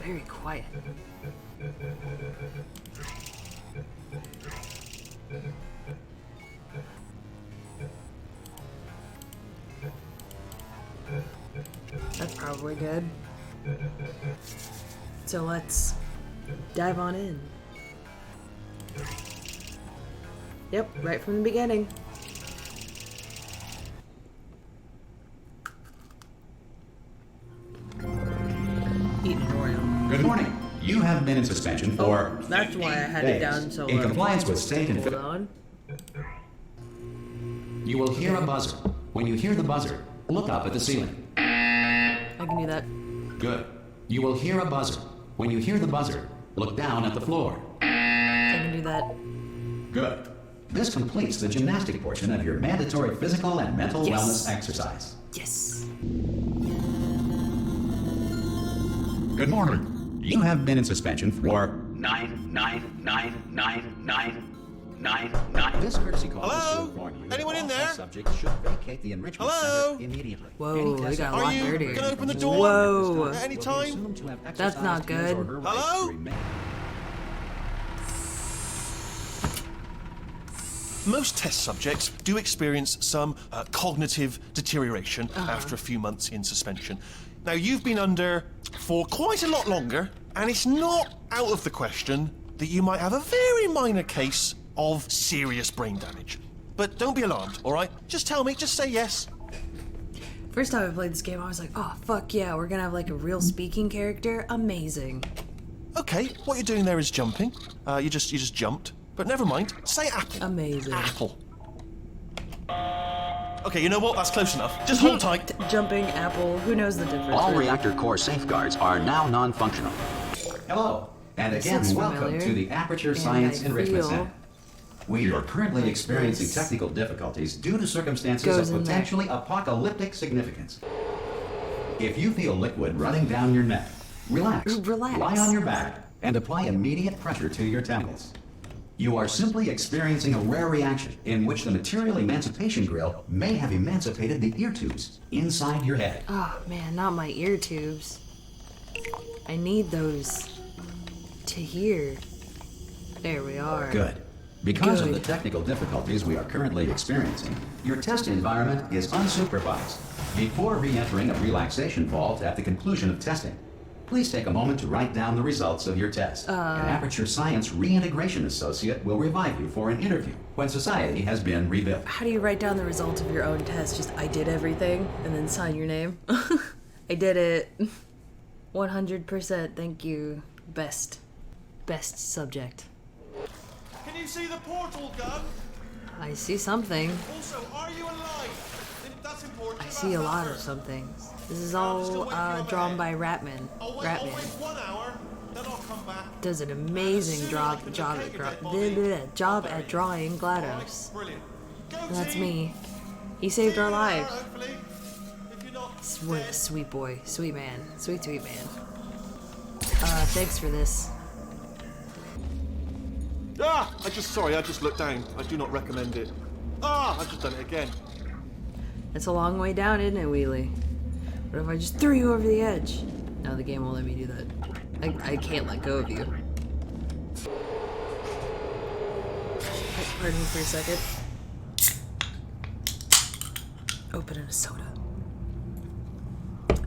very quiet. That's probably good. So let's dive on in. Yep, right from the beginning. Eating an Oreo. Good morning. You have been in suspension for That's why I had it down so in low. compliance with state and Hold on. You will hear a buzzer. When you hear the buzzer, look up at the ceiling. I can do that. Good. You will hear a buzzer. When you hear the buzzer, look down at the floor. I can do that. Good. This completes the gymnastic portion of your mandatory physical and mental wellness exercise. Yes. Good morning. You have been in suspension for 9999999. This courtesy call is to inform you that Anyone in all there? subjects should vacate the enrichment Hello? center immediately. Whoa, Any we test got a Are lot you dirtier. gonna open the door? Whoa. At any will be time? assumed to have That's not exercised his or good. her rights Hello? to remain- Most test subjects do experience some cognitive deterioration after a few months in suspension. Now, you've been under for quite a lot longer, and it's not out of the question that you might have a very minor case of serious brain damage. But don't be alarmed, all right? Just tell me, just say yes. First time I played this game, I was like, oh, fuck yeah, we're gonna have like a real speaking character. Amazing. Okay, what you're doing there is jumping. You just jumped. But never mind, say apple. Amazing. Apple. Okay, you know what? That's close enough. Just hold tight. Jumping, apple, who knows the difference? All right? reactor core safeguards are now non-functional. Hello, and again, looks welcome familiar. to the Aperture And Science I Enrichment feel Center. We are currently experiencing this technical difficulties due to circumstances goes of in there. potentially apocalyptic significance. If you feel liquid running down your neck, relax. Relax. Lie on your back and apply immediate pressure to your temples. You are simply experiencing a rare reaction in which the material emancipation grill may have emancipated the ear tubes inside your head. Oh man, not my ear tubes. I need those to hear. There we are. Good. Because of Good. the technical difficulties we are currently experiencing, your test environment is unsupervised. Before re-entering a relaxation vault at the conclusion of testing, please take a moment to write down the results of your test. An Aperture Science Reintegration Associate will revive you for an interview when society has been rebuilt. How do you write down the results of your own test? Just, I did everything, and then sign your name? I did it. 100%, thank you. Best subject. Can you see the portal gun? I see something. Also, are you alive? That's important. I see a lot of something. This is all drawn by Ratman. I'll wait 1 hour, then I'll come back. Does an amazing job at drawing GLaDOS. Brilliant. Go That's team. me. He saved our lives. Hopefully. If you're not What a sweet boy, sweet man, sweet man. Thanks for this. I just looked down. I do not recommend it. I've just done it again. It's a long way down, isn't it, Wheelie? What if I just threw you over the edge? No, the game won't let me do that. I can't let go of you. Pardon me for a second. Opening a soda.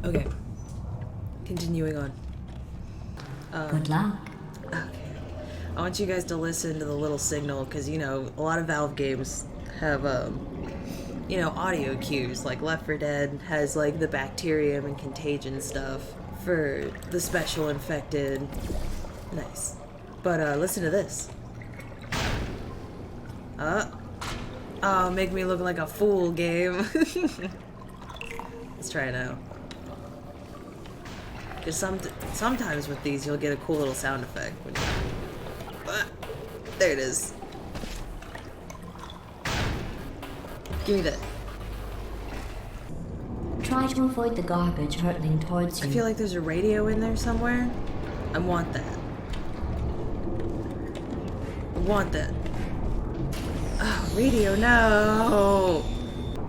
Okay. Continuing on. Good luck. Okay. I want you guys to listen to the little signal, because, you know, a lot of Valve games have, you know, audio cues. Like Left 4 Dead has, like, the bacterium and contagion stuff for the special infected. Nice. But, listen to this. Oh, make me look like a fool, game. Let's try it now. Because sometimes with these, you'll get a cool little sound effect. When you... there it is. Give me that. Try to avoid the garbage hurtling towards you. I feel like there's a radio in there somewhere. I want that. I want that. Oh, radio, no!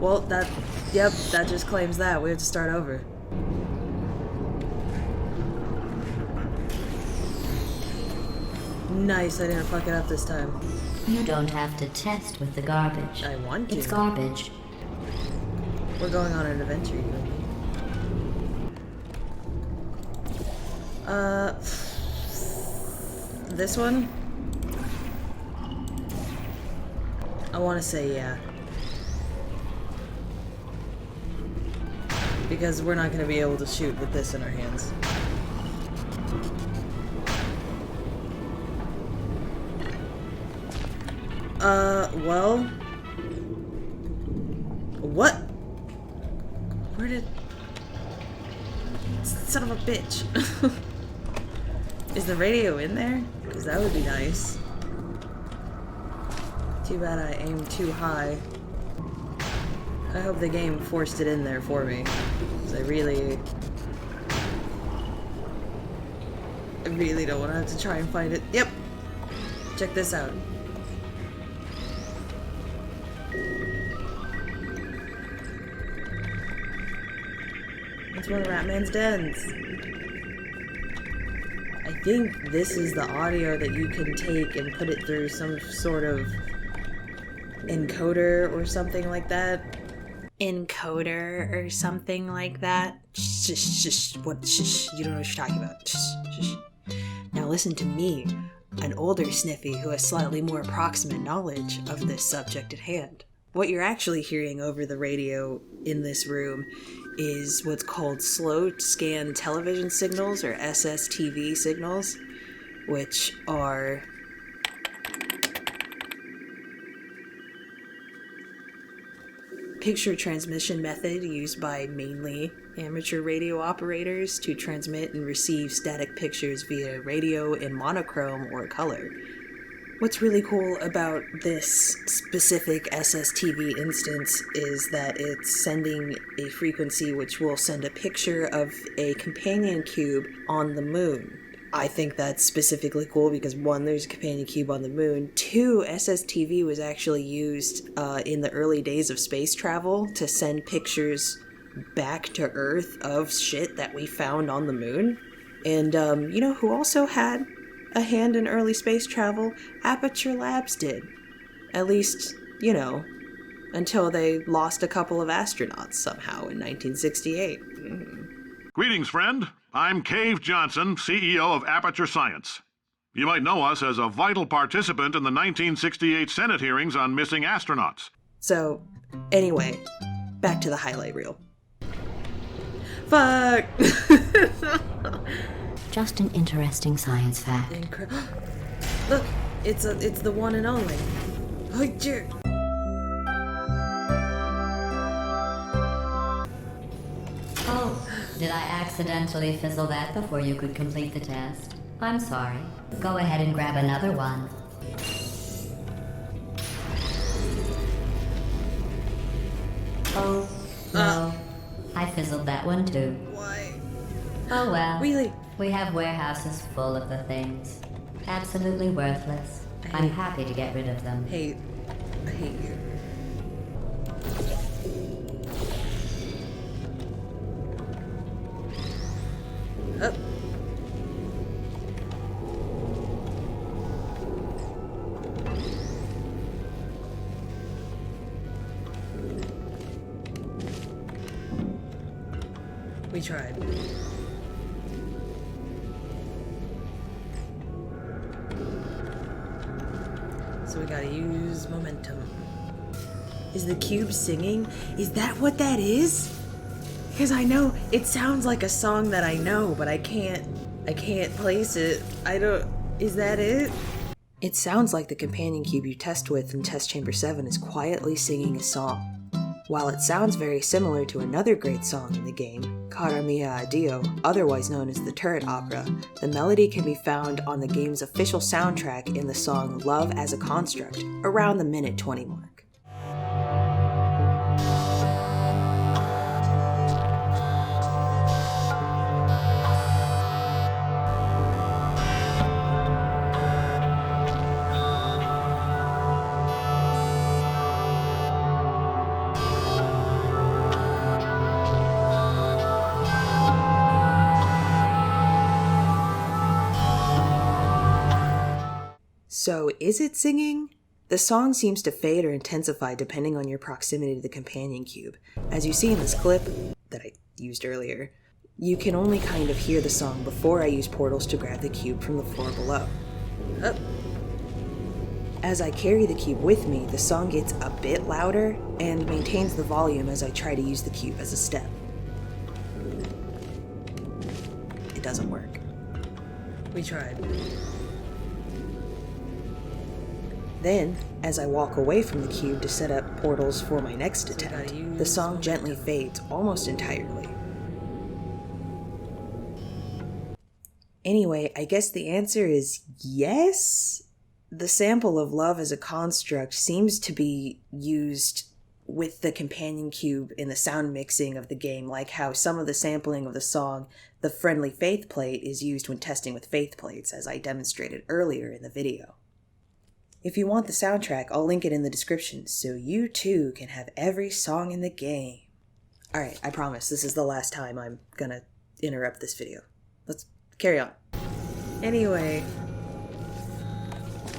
Well, that just claims that. We have to start over. Nice, I didn't fuck it up this time. You don't have to test with the garbage. I want to. It's garbage. We're going on an adventure, you and me. This one? I want to say yeah. Because we're not going to be able to shoot with this in our hands. Well... What? Where did... Son of a bitch. Is the radio in there? Because that would be nice. Too bad I aimed too high. I hope the game forced it in there for me. Because I really don't want to have to try and find it. Yep! Check this out. It's one of Ratman's dens. I think this is the audio that you can take and put it through some sort of encoder or something like that. Encoder or something like that. Shh, shh, what? Shh, you don't know what you're talking about. Shh, shh. Now listen to me, an older Sniffy who has slightly more approximate knowledge of this subject at hand. What you're actually hearing over the radio in this room is what's called slow scan television signals, or SSTV signals, which are picture transmission method used by mainly amateur radio operators to transmit and receive static pictures via radio in monochrome or color. What's really cool about this specific SSTV instance is that it's sending a frequency which will send a picture of a companion cube on the moon. I think that's specifically cool because 1, there's a companion cube on the moon. 2, SSTV was actually used in the early days of space travel to send pictures back to Earth of shit that we found on the moon. And you know who also had a hand in early space travel? Aperture Labs did. At least, you know, until they lost a couple of astronauts somehow in 1968. Greetings, friend. I'm Cave Johnson, CEO of Aperture Science. You might know us as a vital participant in the 1968 Senate hearings on missing astronauts. So, anyway, back to the highlight reel. Fuck! Just an interesting science fact. Look, it's the one and only. Oh, dear. Oh, did I accidentally fizzle that before you could complete the test? I'm sorry. Go ahead and grab another one. Oh, no. I fizzled that one too. Why? Oh well. Really? We have warehouses full of the things. Absolutely worthless. I'm happy to get rid of them. I hate you. Oh. We tried. So we gotta use momentum. Is the cube singing? Is that what that is? Because I know it sounds like a song that I know, but I can't place it. Is that it? It sounds like the companion cube you test with in Test Chamber 7 is quietly singing a song. While it sounds very similar to another great song in the game, Cara Mia Addio, otherwise known as the Turret Opera, the melody can be found on the game's official soundtrack in the song Love as a Construct, around the minute 20 mark. So, is it singing? The song seems to fade or intensify depending on your proximity to the companion cube. As you see in this clip that I used earlier, you can only kind of hear the song before I use portals to grab the cube from the floor below. Up. As I carry the cube with me, the song gets a bit louder and maintains the volume as I try to use the cube as a step. It doesn't work. We tried. Then, as I walk away from the cube to set up portals for my next attempt, the song gently fades almost entirely. Anyway, I guess the answer is yes? The sample of love as a construct seems to be used with the companion cube in the sound mixing of the game, like how some of the sampling of the song The Friendly Faith Plate is used when testing with faith plates, as I demonstrated earlier in the video. If you want the soundtrack, I'll link it in the description so you too can have every song in the game. Alright, I promise this is the last time I'm gonna interrupt this video. Let's carry on. Anyway,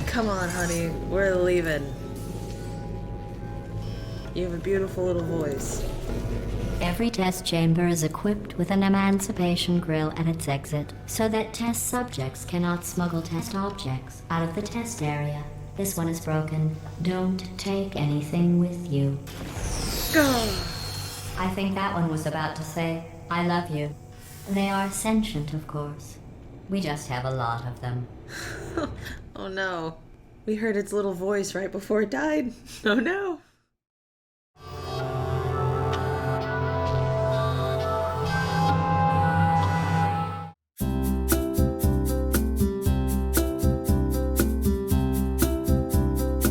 come on, honey, we're leaving. You have a beautiful little voice. Every test chamber is equipped with an emancipation grill at its exit, so that test subjects cannot smuggle test objects out of the test area. This one is broken. Don't take anything with you. I think that one was about to say, I love you. They are sentient, of course. We just have a lot of them. Oh no. We heard its little voice right before it died. Oh no.